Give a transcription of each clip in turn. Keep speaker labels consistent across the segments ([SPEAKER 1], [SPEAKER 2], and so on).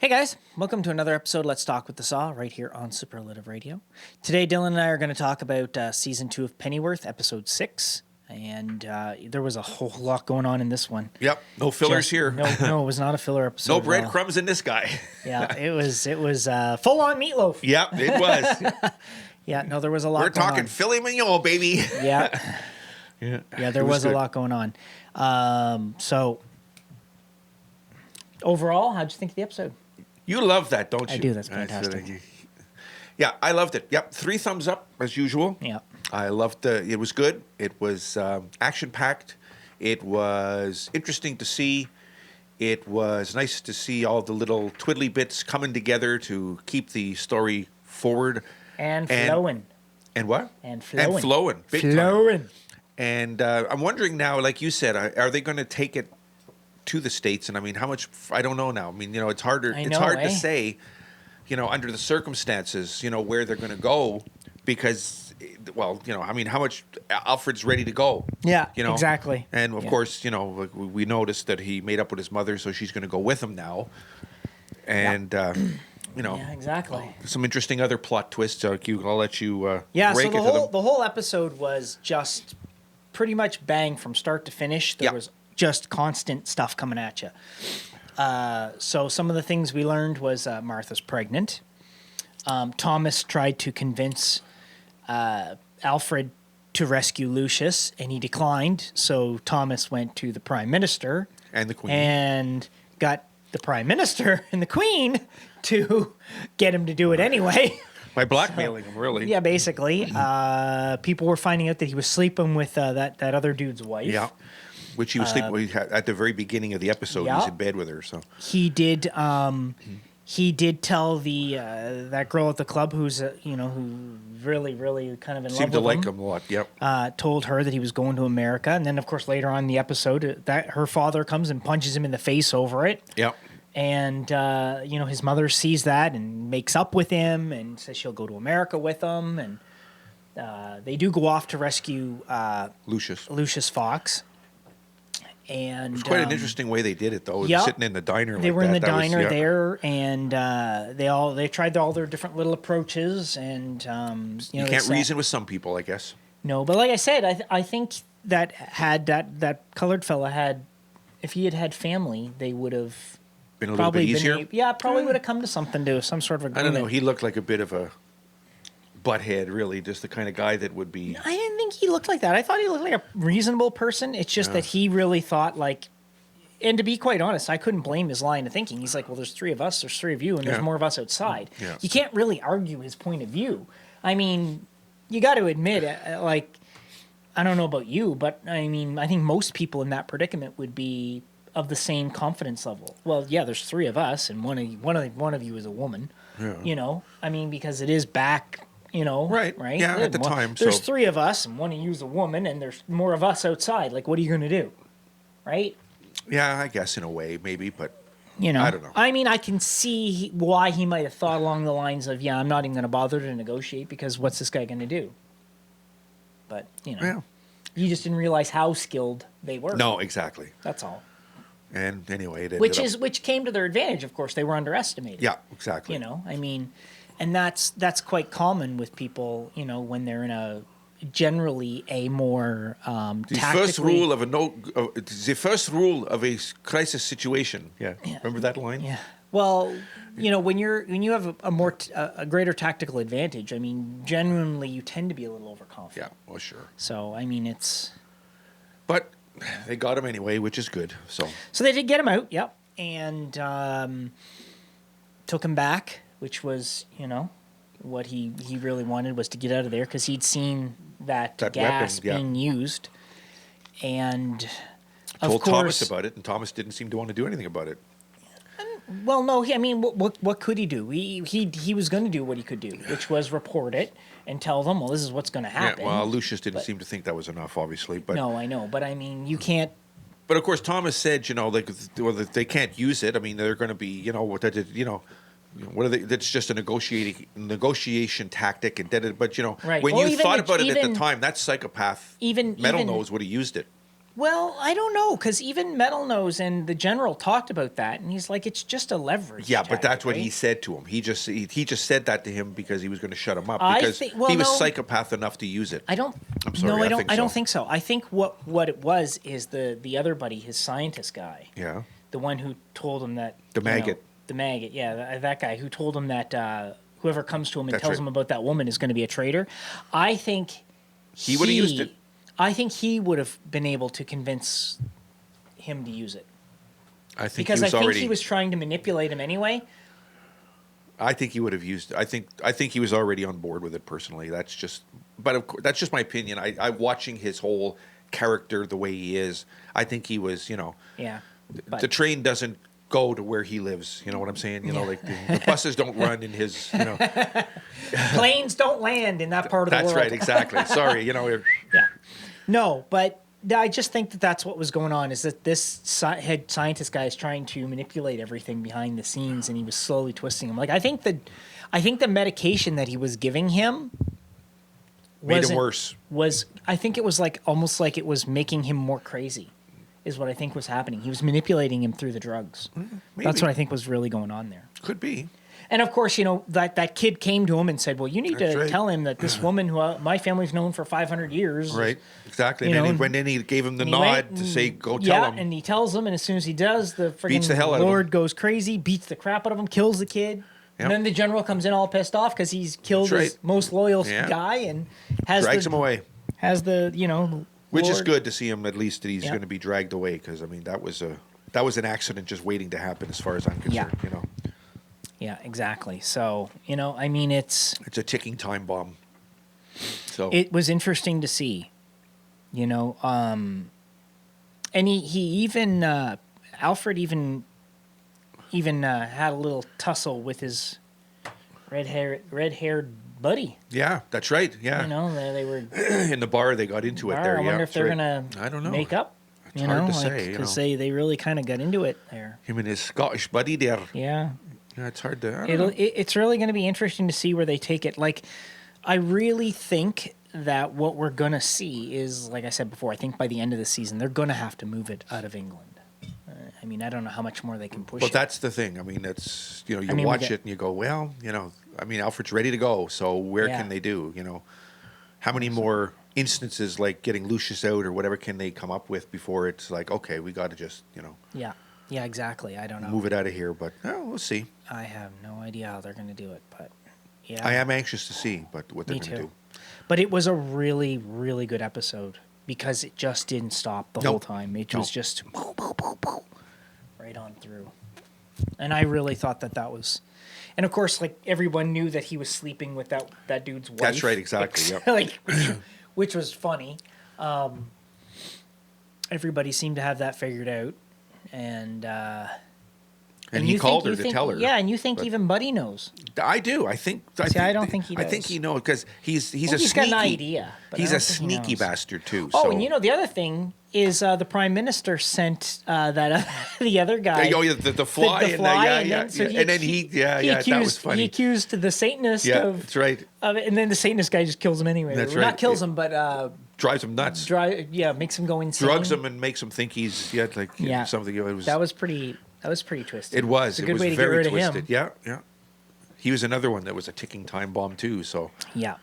[SPEAKER 1] Hey guys, welcome to another episode Let's Talk with the Saw right here on Superlative Radio. Today Dylan and I are going to talk about Season 2 of Pennyworth, Episode 6. And there was a whole lot going on in this one.
[SPEAKER 2] Yep, no fillers here.
[SPEAKER 1] No, it was not a filler episode.
[SPEAKER 2] No breadcrumbs in this guy.
[SPEAKER 1] Yeah, it was full-on meatloaf.
[SPEAKER 2] Yep, it was.
[SPEAKER 1] Yeah, no, there was a lot
[SPEAKER 2] We're
[SPEAKER 1] going
[SPEAKER 2] talking
[SPEAKER 1] on.
[SPEAKER 2] filet mignon, baby.
[SPEAKER 1] Yeah. Yeah, there was a lot going on. So, overall, how'd you think of the episode?
[SPEAKER 2] You love that, don't you?
[SPEAKER 1] I do, that's fantastic.
[SPEAKER 2] Yeah, I loved it. Yep, 3 thumbs up, as usual.
[SPEAKER 1] Yeah.
[SPEAKER 2] I loved it. Was good. It was action-packed. It was interesting to see. It was nice to see all the little twiddly bits coming together to keep the story forward.
[SPEAKER 1] And flowing.
[SPEAKER 2] And what?
[SPEAKER 1] And flowing.
[SPEAKER 2] And flowing. Big
[SPEAKER 1] flowing.
[SPEAKER 2] time. And I'm wondering now, like you said, are they going to take it to the States? And I mean, how much? I don't know now. I mean, it's harder. It's hard to say, under the circumstances, where they're going to go because, well, I mean, how much Alfred's ready to go.
[SPEAKER 1] Yeah, exactly.
[SPEAKER 2] And of course, we noticed that he made up with his mother, so she's going to go with him now. And,
[SPEAKER 1] yeah, exactly.
[SPEAKER 2] Some interesting other plot twists. I'll let you
[SPEAKER 1] yeah,
[SPEAKER 2] break
[SPEAKER 1] so
[SPEAKER 2] it to them.
[SPEAKER 1] the whole episode was just pretty much bang from start to finish. There was just constant stuff coming at you. So some of the things we learned was Martha's pregnant. Thomas tried to convince Alfred to rescue Lucius, and he declined. So Thomas went to the Prime Minister.
[SPEAKER 2] And the Queen.
[SPEAKER 1] And got the Prime Minister and the Queen to get him to do it anyway.
[SPEAKER 2] By blackmailing him, really.
[SPEAKER 1] Yeah, basically. People were finding out that he was sleeping with that other dude's wife.
[SPEAKER 2] Yeah. Which he was sleeping with at the very beginning of the episode. He was in bed with her. So
[SPEAKER 1] he did. He did tell the that girl at the club who's who really kind of in
[SPEAKER 2] seemed
[SPEAKER 1] love
[SPEAKER 2] to
[SPEAKER 1] with
[SPEAKER 2] like him a lot. Yep.
[SPEAKER 1] Told her that he was going to America, and then of course later on in the episode that her father comes and punches him in the face over it.
[SPEAKER 2] Yep.
[SPEAKER 1] And his mother sees that and makes up with him and says she'll go to America with him, and they do go off to rescue Lucius Fox. And
[SPEAKER 2] it was quite an interesting way they did it, though.
[SPEAKER 1] Yep.
[SPEAKER 2] Sitting in the diner.
[SPEAKER 1] They were in the diner
[SPEAKER 2] was,
[SPEAKER 1] there, and they tried all their different little approaches, and
[SPEAKER 2] you can't reason with some people, I guess.
[SPEAKER 1] No, but like I said, I think that had that colored fella had, if he had family, they would have
[SPEAKER 2] been a little bit easier.
[SPEAKER 1] Probably would have come to some sort of agreement.
[SPEAKER 2] I don't know. He looked like a bit of a butthead, really, just the kind of guy that would be.
[SPEAKER 1] I didn't think he looked like that. I thought he looked like a reasonable person. It's just that he really thought and to be quite honest, I couldn't blame his line of thinking. He's like, well, there's 3 of us, there's 3 of you, and there's more of us outside.
[SPEAKER 2] Yeah.
[SPEAKER 1] You can't really argue his point of view. I mean, you got to admit, I don't know about you, but I mean, I think most people in that predicament would be of the same confidence level. Well, yeah, there's 3 of us, and one of you is a woman. Yeah. I mean, because it is back.
[SPEAKER 2] Right. Yeah, at the time.
[SPEAKER 1] There's 3 of us, and one of you is a woman, and there's more of us outside. Like, what are you going to do? Right?
[SPEAKER 2] Yeah, I guess in a way, maybe, but I don't know.
[SPEAKER 1] I mean, I can see why he might have thought along the lines of, I'm not even going to bother to negotiate because what's this guy going to do? But, you just didn't realize how skilled they were.
[SPEAKER 2] No, exactly.
[SPEAKER 1] That's all.
[SPEAKER 2] And anyway,
[SPEAKER 1] which came to their advantage, of course. They were underestimated.
[SPEAKER 2] Yeah, exactly.
[SPEAKER 1] I mean, and that's quite common with people, when they're in generally a more
[SPEAKER 2] the first rule of a crisis situation. Yeah. Remember that line?
[SPEAKER 1] Yeah. Well, when you have a greater tactical advantage, I mean, genuinely you tend to be a little overconfident.
[SPEAKER 2] Yeah. Well, sure.
[SPEAKER 1] So I mean, it's.
[SPEAKER 2] But they got him anyway, which is good. So
[SPEAKER 1] they did get him out. Yep. And took him back. Which was, what he really wanted was to get out of there because he'd seen that gas
[SPEAKER 2] weapon,
[SPEAKER 1] being used. And
[SPEAKER 2] told Thomas about it, and Thomas didn't seem to want to do anything about it.
[SPEAKER 1] Well, no, I mean, what could he do? He was going to do what he could do, which was report it and tell them, well, this is what's going to happen.
[SPEAKER 2] Yeah, well, Lucius didn't seem to think that was enough, obviously. But
[SPEAKER 1] no, I know, but I mean, you can't.
[SPEAKER 2] But of course, Thomas said, that they can't use it. I mean, they're going to be, what are they? That's just a negotiation tactic, and but
[SPEAKER 1] right.
[SPEAKER 2] when you thought about it at the time, that psychopath Metal knows would have used it.
[SPEAKER 1] Well, I don't know, because even Metal Nose and the General talked about that, and he's like, it's just a leverage.
[SPEAKER 2] Yeah, but
[SPEAKER 1] tactic,
[SPEAKER 2] that's what
[SPEAKER 1] right?
[SPEAKER 2] he said to him. He just said that to him because he was going to shut him up
[SPEAKER 1] I
[SPEAKER 2] because
[SPEAKER 1] think- well,
[SPEAKER 2] he was
[SPEAKER 1] no.
[SPEAKER 2] psychopath enough to use it.
[SPEAKER 1] I don't.
[SPEAKER 2] I'm sorry,
[SPEAKER 1] No, I
[SPEAKER 2] I
[SPEAKER 1] don't.
[SPEAKER 2] think
[SPEAKER 1] I don't
[SPEAKER 2] so.
[SPEAKER 1] think so. I think what it was is the other buddy, his scientist guy,
[SPEAKER 2] Yeah.
[SPEAKER 1] the one who told him that
[SPEAKER 2] The
[SPEAKER 1] you know,
[SPEAKER 2] maggot.
[SPEAKER 1] the maggot. Yeah, that guy who told him that whoever comes to him and
[SPEAKER 2] That's
[SPEAKER 1] tells
[SPEAKER 2] right.
[SPEAKER 1] him about that woman is going to be a traitor. I think
[SPEAKER 2] He would have used it.
[SPEAKER 1] I think he would have been able to convince him to use it
[SPEAKER 2] I think
[SPEAKER 1] because
[SPEAKER 2] he was
[SPEAKER 1] I think
[SPEAKER 2] already.
[SPEAKER 1] he was trying to manipulate him anyway.
[SPEAKER 2] I think he would have used it. I think he was already on board with it personally. That's just, but of course, that's just my opinion. I watching his whole character the way he is. I think he was,
[SPEAKER 1] Yeah,
[SPEAKER 2] the train doesn't go to where he lives. You know what I'm saying? Like the buses don't run in his.
[SPEAKER 1] planes don't land in that part of the
[SPEAKER 2] That's
[SPEAKER 1] world.
[SPEAKER 2] right, exactly. Sorry,
[SPEAKER 1] Yeah. No, but I just think that that's what was going on, is that this head scientist guy is trying to manipulate everything behind the scenes, and he was slowly twisting him. Like, I think the medication that he was giving him
[SPEAKER 2] made him worse.
[SPEAKER 1] I think it was like almost like it was making him more crazy, is what I think was happening. He was manipulating him through the drugs. That's what I think was really going on there.
[SPEAKER 2] Could be.
[SPEAKER 1] And of course, that kid came to him and said, "Well, you need
[SPEAKER 2] That's
[SPEAKER 1] to
[SPEAKER 2] right.
[SPEAKER 1] tell him that this woman who my family's known for 500 years."
[SPEAKER 2] Right, exactly.
[SPEAKER 1] You
[SPEAKER 2] And
[SPEAKER 1] know,
[SPEAKER 2] then, when then he gave him the
[SPEAKER 1] And he
[SPEAKER 2] nod
[SPEAKER 1] went
[SPEAKER 2] to
[SPEAKER 1] and-
[SPEAKER 2] say, "Go tell
[SPEAKER 1] yeah,
[SPEAKER 2] him."
[SPEAKER 1] and he tells him, and as soon as he does, the
[SPEAKER 2] Beats the hell
[SPEAKER 1] freaking
[SPEAKER 2] out of him.
[SPEAKER 1] Lord goes crazy, beats the crap out of him, kills the kid.
[SPEAKER 2] Yep.
[SPEAKER 1] And then the general comes in all pissed off because he's killed
[SPEAKER 2] That's
[SPEAKER 1] his
[SPEAKER 2] right.
[SPEAKER 1] most loyal
[SPEAKER 2] Yeah.
[SPEAKER 1] guy and has
[SPEAKER 2] Drags him away.
[SPEAKER 1] Has the
[SPEAKER 2] Which is
[SPEAKER 1] Lord-
[SPEAKER 2] good to see him at least that he's
[SPEAKER 1] Yeah.
[SPEAKER 2] going to be dragged away, because I mean that was an accident just waiting to happen as far as I'm concerned.
[SPEAKER 1] Yeah. Yeah, exactly. So I mean, it's
[SPEAKER 2] It's a ticking time bomb. So
[SPEAKER 1] it was interesting to see, and he even Alfred even had a little tussle with his red-haired buddy.
[SPEAKER 2] yeah, that's right. Yeah,
[SPEAKER 1] They were
[SPEAKER 2] in the bar they got into it there.
[SPEAKER 1] I
[SPEAKER 2] yeah,
[SPEAKER 1] wonder if they're
[SPEAKER 2] that's right.
[SPEAKER 1] gonna
[SPEAKER 2] I don't know.
[SPEAKER 1] make up.
[SPEAKER 2] It's hard to say,
[SPEAKER 1] because they really kind of got into it there.
[SPEAKER 2] Him and his Scottish buddy there.
[SPEAKER 1] Yeah,
[SPEAKER 2] Yeah, it's hard to. I don't know.
[SPEAKER 1] it's really going to be interesting to see where they take it. Like, I really think that what we're going to see is, like I said before, I think by the end of the season they're going to have to move it out of England. I mean, I don't know how much more they can push.
[SPEAKER 2] But
[SPEAKER 1] it.
[SPEAKER 2] that's the thing. I mean, that's you
[SPEAKER 1] mean, we
[SPEAKER 2] watch
[SPEAKER 1] get-
[SPEAKER 2] it and you go, well, I mean, Alfred's ready to go. So where
[SPEAKER 1] Yeah.
[SPEAKER 2] can they do? How many more instances like getting Lucius out or whatever can they come up with before it's like, okay, we got to just
[SPEAKER 1] Yeah, exactly. I don't know.
[SPEAKER 2] move it out of here. But we'll see.
[SPEAKER 1] I have no idea how they're going to do it, but yeah,
[SPEAKER 2] I am anxious to see, but what they're
[SPEAKER 1] Me
[SPEAKER 2] going to
[SPEAKER 1] too.
[SPEAKER 2] do.
[SPEAKER 1] But it was a really, really good episode because it just didn't stop the
[SPEAKER 2] Nope.
[SPEAKER 1] whole time. It was
[SPEAKER 2] Nope.
[SPEAKER 1] just right on through. And I really thought that was, and of course, like everyone knew that he was sleeping with that dude's wife.
[SPEAKER 2] That's right, exactly. Yep.
[SPEAKER 1] like, which was funny. Everybody seemed to have that figured out, and
[SPEAKER 2] And he
[SPEAKER 1] you
[SPEAKER 2] called
[SPEAKER 1] think-
[SPEAKER 2] her
[SPEAKER 1] you
[SPEAKER 2] to
[SPEAKER 1] think-
[SPEAKER 2] tell her.
[SPEAKER 1] Yeah, and you think
[SPEAKER 2] but-
[SPEAKER 1] even Buddy knows.
[SPEAKER 2] I do. I think.
[SPEAKER 1] See, I don't think he
[SPEAKER 2] I think
[SPEAKER 1] does.
[SPEAKER 2] he knows because he's
[SPEAKER 1] Well,
[SPEAKER 2] a
[SPEAKER 1] he's
[SPEAKER 2] sneaky.
[SPEAKER 1] got an idea, but I
[SPEAKER 2] He's
[SPEAKER 1] don't
[SPEAKER 2] a
[SPEAKER 1] think he
[SPEAKER 2] sneaky
[SPEAKER 1] knows.
[SPEAKER 2] bastard too.
[SPEAKER 1] Oh,
[SPEAKER 2] so.
[SPEAKER 1] and the other thing is the prime minister sent that the other guy.
[SPEAKER 2] Oh, yeah, the fly,
[SPEAKER 1] the fly,
[SPEAKER 2] and
[SPEAKER 1] then- so
[SPEAKER 2] and then he
[SPEAKER 1] accused,
[SPEAKER 2] that was funny.
[SPEAKER 1] He accused the Satanist
[SPEAKER 2] Yeah,
[SPEAKER 1] of,
[SPEAKER 2] that's right.
[SPEAKER 1] of it, and then the Satanist guy just kills him anyway.
[SPEAKER 2] That's
[SPEAKER 1] Well,
[SPEAKER 2] right.
[SPEAKER 1] Not kills him, but
[SPEAKER 2] Drives him nuts.
[SPEAKER 1] makes him go insane.
[SPEAKER 2] Drugs him and makes him think he's something. It was
[SPEAKER 1] That was pretty twisted.
[SPEAKER 2] It was.
[SPEAKER 1] It's a
[SPEAKER 2] It
[SPEAKER 1] good
[SPEAKER 2] was
[SPEAKER 1] way to
[SPEAKER 2] very
[SPEAKER 1] get rid
[SPEAKER 2] twisted.
[SPEAKER 1] of him.
[SPEAKER 2] Yeah. He was another one that was a ticking time bomb too. So
[SPEAKER 1] Yeah.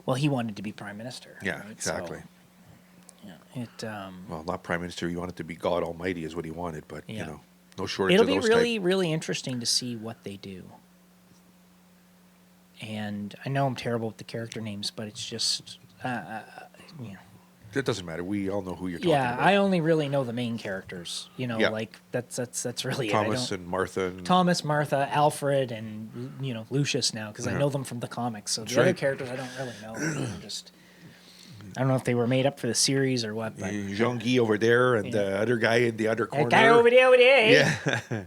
[SPEAKER 1] Well, he wanted to be prime minister.
[SPEAKER 2] yeah,
[SPEAKER 1] right?
[SPEAKER 2] exactly.
[SPEAKER 1] So, yeah,
[SPEAKER 2] Well, not prime minister. He wanted to be God Almighty, is what he wanted. But
[SPEAKER 1] Yeah.
[SPEAKER 2] no shortage
[SPEAKER 1] it'll
[SPEAKER 2] of
[SPEAKER 1] be
[SPEAKER 2] those
[SPEAKER 1] really,
[SPEAKER 2] type.
[SPEAKER 1] really interesting to see what they do. And I know I'm terrible with the character names, but it's just,
[SPEAKER 2] It doesn't matter. We all know who you're talking
[SPEAKER 1] yeah,
[SPEAKER 2] about.
[SPEAKER 1] I only really know the main characters.
[SPEAKER 2] Yeah.
[SPEAKER 1] Like that's really
[SPEAKER 2] Thomas
[SPEAKER 1] it.
[SPEAKER 2] and Martha. And,
[SPEAKER 1] Thomas, Martha, Alfred, and Lucius now because I
[SPEAKER 2] Yeah.
[SPEAKER 1] know them from the comics. So
[SPEAKER 2] That's
[SPEAKER 1] the other
[SPEAKER 2] right.
[SPEAKER 1] characters I don't really know. They're just, I don't know if they were made up for the series or what. But
[SPEAKER 2] Jean Guy over there, and the other guy in the other corner.
[SPEAKER 1] that guy over there.
[SPEAKER 2] Yeah.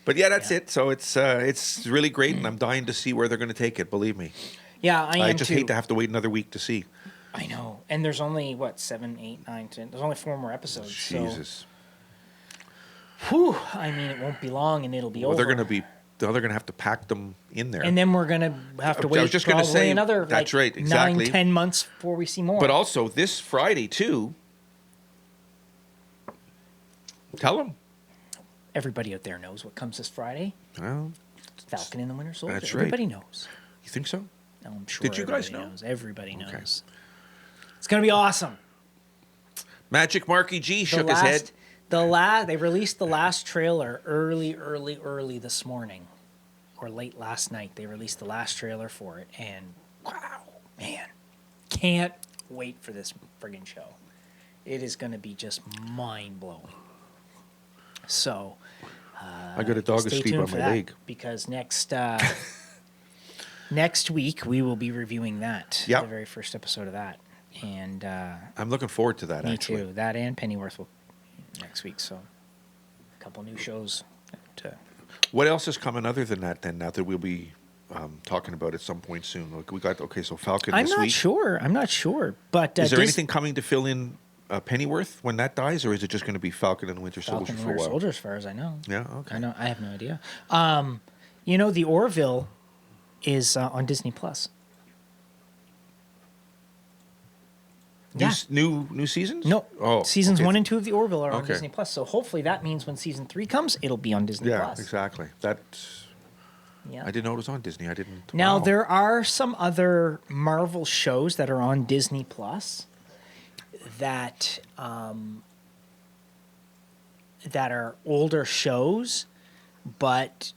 [SPEAKER 2] But yeah, that's it. So it's really great, and I'm dying to see where they're going to take it. Believe me.
[SPEAKER 1] Yeah, I am
[SPEAKER 2] I just
[SPEAKER 1] too.
[SPEAKER 2] hate to have to wait another week to see.
[SPEAKER 1] I know, and there's only 7, 8, 9, 10. There's only 4 more episodes.
[SPEAKER 2] Jesus.
[SPEAKER 1] So, whew, I mean, it won't be long, and it'll be
[SPEAKER 2] Well,
[SPEAKER 1] over.
[SPEAKER 2] they're going to have to pack them in there.
[SPEAKER 1] And then we're gonna have to
[SPEAKER 2] I
[SPEAKER 1] wait.
[SPEAKER 2] was just gonna
[SPEAKER 1] probably
[SPEAKER 2] say,
[SPEAKER 1] another
[SPEAKER 2] that's
[SPEAKER 1] like,
[SPEAKER 2] right, exactly.
[SPEAKER 1] 9-10 months before we see more.
[SPEAKER 2] But also this Friday too, Tell them.
[SPEAKER 1] Everybody out there knows what comes this Friday.
[SPEAKER 2] Well,
[SPEAKER 1] Falcon and the Winter Soldier.
[SPEAKER 2] That's right.
[SPEAKER 1] Everybody knows.
[SPEAKER 2] You think so?
[SPEAKER 1] No, I'm sure.
[SPEAKER 2] Did you guys
[SPEAKER 1] everybody
[SPEAKER 2] know?
[SPEAKER 1] knows. Everybody knows.
[SPEAKER 2] Okay.
[SPEAKER 1] It's gonna be awesome.
[SPEAKER 2] Magic Marky G shook his head.
[SPEAKER 1] They released the last trailer early this morning, or late last night. They released the last trailer for it, and wow, man, can't wait for this friggin' show. It is going to be just mind blowing. So,
[SPEAKER 2] I got a dog
[SPEAKER 1] stay
[SPEAKER 2] asleep
[SPEAKER 1] tuned
[SPEAKER 2] on
[SPEAKER 1] for
[SPEAKER 2] my
[SPEAKER 1] that,
[SPEAKER 2] leg.
[SPEAKER 1] because next week we will be reviewing that.
[SPEAKER 2] Yep.
[SPEAKER 1] The very first episode of that, and
[SPEAKER 2] I'm looking forward to that.
[SPEAKER 1] me
[SPEAKER 2] actually.
[SPEAKER 1] too. That and Pennyworth will next week. So, a couple new shows.
[SPEAKER 2] What else is coming other than that? Then now that we'll be talking about at some point soon. Like we got so Falcon
[SPEAKER 1] I'm
[SPEAKER 2] this
[SPEAKER 1] not
[SPEAKER 2] week.
[SPEAKER 1] sure. I'm not sure. But
[SPEAKER 2] Is there anything coming to fill in Pennyworth when that dies, or is it just going to be Falcon and the Winter Soldier
[SPEAKER 1] Falcon and
[SPEAKER 2] for a
[SPEAKER 1] Winter
[SPEAKER 2] while?
[SPEAKER 1] Soldier, as far as I know.
[SPEAKER 2] Yeah. Okay.
[SPEAKER 1] I have no idea. The Orville is on Disney Plus.
[SPEAKER 2] New seasons?
[SPEAKER 1] No.
[SPEAKER 2] Oh,
[SPEAKER 1] Seasons
[SPEAKER 2] okay.
[SPEAKER 1] 1 and 2 of the Orville are on
[SPEAKER 2] Okay.
[SPEAKER 1] Disney Plus. So hopefully that means when season 3 comes, it'll be on Disney
[SPEAKER 2] Yeah,
[SPEAKER 1] Plus.
[SPEAKER 2] exactly. That's.
[SPEAKER 1] Yeah.
[SPEAKER 2] I didn't know it was on Disney. I didn't.
[SPEAKER 1] Now
[SPEAKER 2] wow.
[SPEAKER 1] there are some other Marvel shows that are on Disney Plus that are older shows, but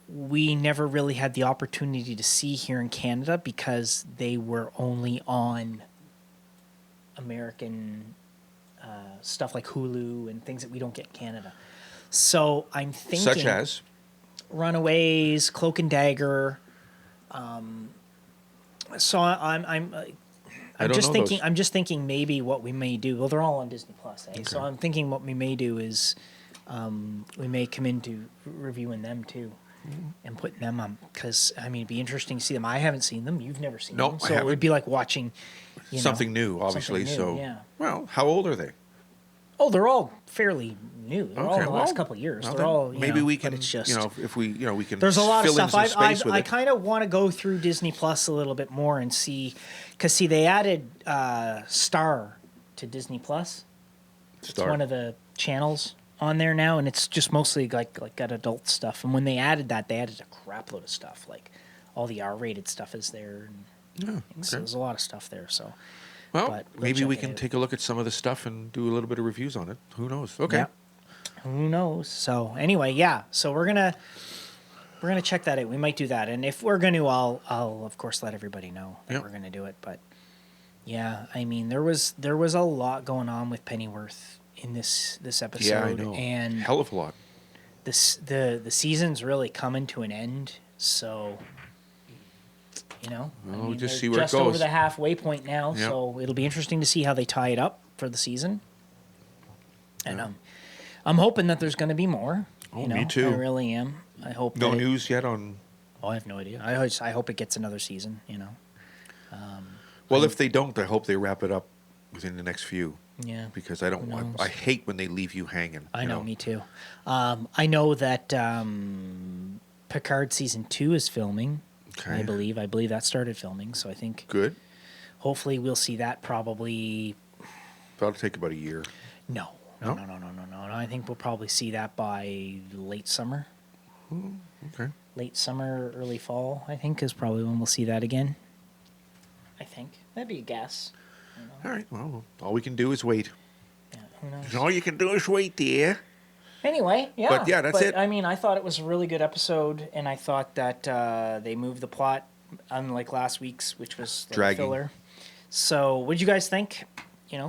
[SPEAKER 1] we never really had the opportunity to see here in Canada because they were only on American stuff like Hulu and things that we don't get in Canada. So I'm thinking,
[SPEAKER 2] Such as
[SPEAKER 1] Runaways, Cloak and Dagger. So I'm
[SPEAKER 2] don't
[SPEAKER 1] just
[SPEAKER 2] know
[SPEAKER 1] thinking.
[SPEAKER 2] those.
[SPEAKER 1] I'm just thinking maybe what we may do. Well, they're all on Disney Plus, eh? So I'm thinking what we may do is we may come into reviewing them too. And putting them on, because it'd be interesting to see them. I haven't seen them. You've never seen
[SPEAKER 2] Nope,
[SPEAKER 1] them,
[SPEAKER 2] I
[SPEAKER 1] so it
[SPEAKER 2] haven't.
[SPEAKER 1] would be like watching
[SPEAKER 2] something new, obviously.
[SPEAKER 1] something new,
[SPEAKER 2] so,
[SPEAKER 1] yeah.
[SPEAKER 2] well, how old are they?
[SPEAKER 1] Oh, they're all fairly new. They're all in the last
[SPEAKER 2] well,
[SPEAKER 1] couple of years.
[SPEAKER 2] well,
[SPEAKER 1] They're
[SPEAKER 2] then
[SPEAKER 1] all
[SPEAKER 2] maybe we
[SPEAKER 1] but
[SPEAKER 2] can.
[SPEAKER 1] It's just,
[SPEAKER 2] If we we can.
[SPEAKER 1] there's a lot of
[SPEAKER 2] fill in
[SPEAKER 1] stuff.
[SPEAKER 2] some space with
[SPEAKER 1] I
[SPEAKER 2] it.
[SPEAKER 1] kind of want to go through Disney Plus a little bit more and see, because they added Star to Disney Plus. It's
[SPEAKER 2] Star.
[SPEAKER 1] one of the channels on there now, and it's just mostly like got adult stuff. And when they added that, they added a crap load of stuff. Like all the R-rated stuff is there. And
[SPEAKER 2] Yeah,
[SPEAKER 1] so
[SPEAKER 2] okay.
[SPEAKER 1] there's a lot of stuff there. So
[SPEAKER 2] Well,
[SPEAKER 1] but we'll
[SPEAKER 2] maybe
[SPEAKER 1] check
[SPEAKER 2] we
[SPEAKER 1] it
[SPEAKER 2] can
[SPEAKER 1] out.
[SPEAKER 2] take a look at some of the stuff and do a little bit of reviews on it. Who knows? Okay.
[SPEAKER 1] Yeah. Who knows? So anyway, yeah. So we're gonna check that out. We might do that, and if we're gonna, I'll of course let everybody know that
[SPEAKER 2] Yep.
[SPEAKER 1] we're gonna do it. But yeah, there was a lot going on with Pennyworth in this episode.
[SPEAKER 2] Yeah, I know.
[SPEAKER 1] And
[SPEAKER 2] Hell of a lot.
[SPEAKER 1] the season's really coming to an end. So
[SPEAKER 2] We'll just
[SPEAKER 1] they're
[SPEAKER 2] see where it
[SPEAKER 1] just over
[SPEAKER 2] goes.
[SPEAKER 1] the halfway point now.
[SPEAKER 2] Yep.
[SPEAKER 1] So it'll be interesting to see how they tie it up for the season. And I'm hoping that there's going to be more.
[SPEAKER 2] Oh, me too.
[SPEAKER 1] I really am. I hope.
[SPEAKER 2] No
[SPEAKER 1] that
[SPEAKER 2] news yet on.
[SPEAKER 1] I have no idea. I hope it gets another season.
[SPEAKER 2] Well, if they don't, I hope they wrap it up within the next few.
[SPEAKER 1] Yeah.
[SPEAKER 2] Because I don't
[SPEAKER 1] Who
[SPEAKER 2] want.
[SPEAKER 1] knows?
[SPEAKER 2] I hate when they leave you hanging.
[SPEAKER 1] I know. Me too. I know that Picard season 2 is filming.
[SPEAKER 2] Okay.
[SPEAKER 1] I believe that started filming. So I think
[SPEAKER 2] Good.
[SPEAKER 1] hopefully we'll see that probably.
[SPEAKER 2] That'll take about a year.
[SPEAKER 1] No. I think we'll probably see that by late summer.
[SPEAKER 2] Okay.
[SPEAKER 1] Late summer, early fall, I think, is probably when we'll see that again. I think. That'd be a guess.
[SPEAKER 2] All right. Well, all we can do is wait.
[SPEAKER 1] Yeah, who knows?
[SPEAKER 2] All you can do is wait, dear.
[SPEAKER 1] Anyway, yeah.
[SPEAKER 2] But, yeah, that's it.
[SPEAKER 1] I thought it was a really good episode, and I thought that they moved the plot, unlike last week's, which was
[SPEAKER 2] Dragging.
[SPEAKER 1] filler. So, what did you guys think?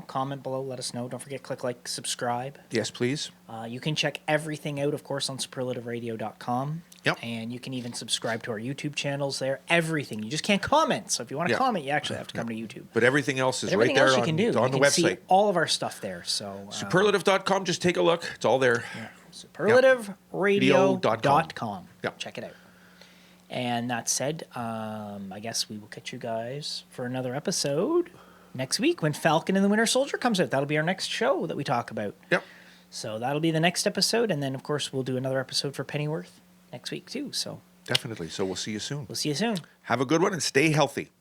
[SPEAKER 1] Comment below, let us know. Don't forget, click like, subscribe.
[SPEAKER 2] Yes, please.
[SPEAKER 1] You can check everything out, of course, on superlativeradio.com.
[SPEAKER 2] Yep.
[SPEAKER 1] And you can even subscribe to our YouTube channels there. Everything. You just can't comment. So if you want to
[SPEAKER 2] Yeah.
[SPEAKER 1] comment, you actually have to come to YouTube.
[SPEAKER 2] But everything else is
[SPEAKER 1] But everything
[SPEAKER 2] right there
[SPEAKER 1] else you
[SPEAKER 2] on,
[SPEAKER 1] can do.
[SPEAKER 2] on
[SPEAKER 1] You
[SPEAKER 2] the
[SPEAKER 1] can see
[SPEAKER 2] website.
[SPEAKER 1] all of our stuff there. So
[SPEAKER 2] Superlative.com. Just take a look. It's all there.
[SPEAKER 1] superlativeradio.com.
[SPEAKER 2] Yep.
[SPEAKER 1] Check it out. And that said, I guess we will catch you guys for another episode next week when Falcon and the Winter Soldier comes out. That'll be our next show that we talk about.
[SPEAKER 2] Yep.
[SPEAKER 1] So that'll be the next episode. And then, of course, we'll do another episode for Pennyworth next week, too. So
[SPEAKER 2] Definitely. So we'll see you soon.
[SPEAKER 1] we'll see you soon.
[SPEAKER 2] Have a good one and stay healthy.